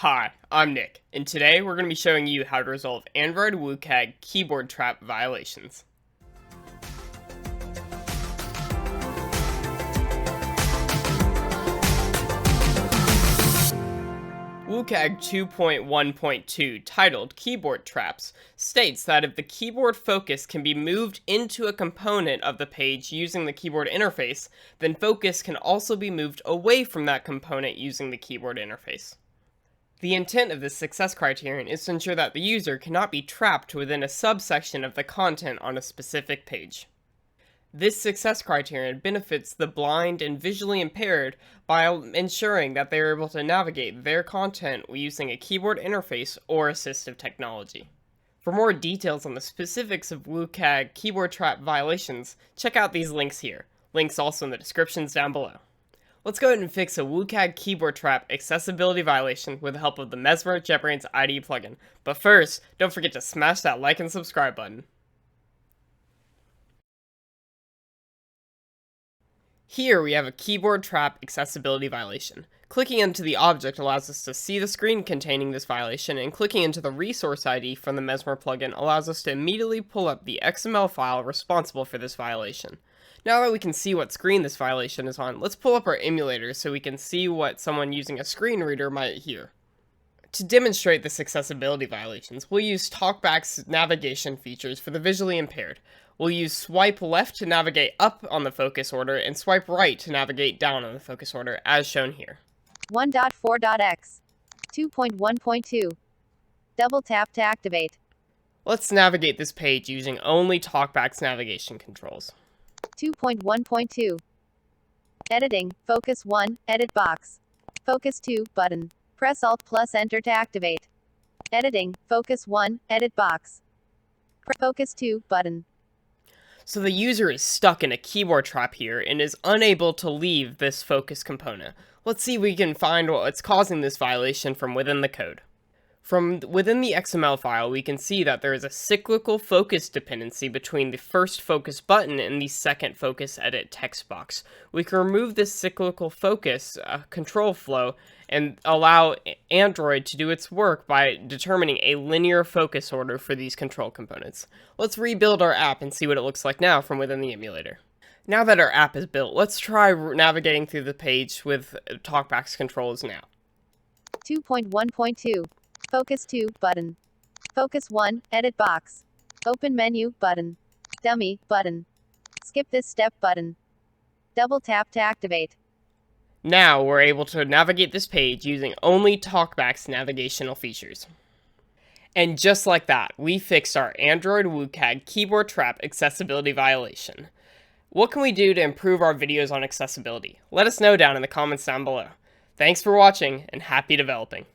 Hi, I'm Nick, and today we're going to be showing you how to resolve Android WCAG keyboard trap violations. WCAG 2.1.2, titled Keyboard Traps, states that if the keyboard focus can be moved into a component of the page using the keyboard interface, then focus can also be moved away from that component using the keyboard interface. The intent of this success criterion is to ensure that the user cannot be trapped within a subsection of the content on a specific page. This success criterion benefits the blind and visually impaired by ensuring that they are able to navigate their content using a keyboard interface or assistive technology. For more details on the specifics of WCAG keyboard trap violations, check out these links here. Links also in the descriptions down below. Let's go ahead and fix a WCAG keyboard trap accessibility violation with the help of the Mesmer JetBrains IDE plugin. But first, don't forget to smash that like and subscribe button. Here we have a keyboard trap accessibility violation. Clicking into the object allows us to see the screen containing this violation, and clicking into the resource ID from the Mesmer plugin allows us to immediately pull up the XML file responsible for this violation. Now that we can see what screen this violation is on, let's pull up our emulator so we can see what someone using a screen reader might hear. To demonstrate this accessibility violations, we'll use TalkBack's navigation features for the visually impaired. We'll use swipe left to navigate up on the focus order and swipe right to navigate down on the focus order, as shown here. 1.4.x 2.1.2 Double tap to activate. Let's navigate this page using only TalkBack's navigation controls. 2.1.2 Editing, Focus 1, Edit Box. Focus 2, button. Press Alt plus Enter to activate. Editing, Focus 1, Edit Box. Focus 2, button. So the user is stuck in a keyboard trap here and is unable to leave this focus component. Let's see if we can find what's causing this violation from within the code. From within the XML file, we can see that there is a cyclical focus dependency between the first focus button and the second focus edit text box. We can remove this cyclical focus control flow and allow Android to do its work by determining a linear focus order for these control components. Let's rebuild our app and see what it looks like now from within the emulator. Now that our app is built, let's try navigating through the page with TalkBack's controls now. 2.1.2 Focus 2, button. Focus 1, Edit Box. Open Menu, button. Dummy, button. Skip this step, button. Double tap to activate. Now we're able to navigate this page using only TalkBack's navigational features. And just like that, we fixed our Android WCAG keyboard trap accessibility violation. What can we do to improve our videos on accessibility? Let us know down in the comments down below. Thanks for watching, and happy developing.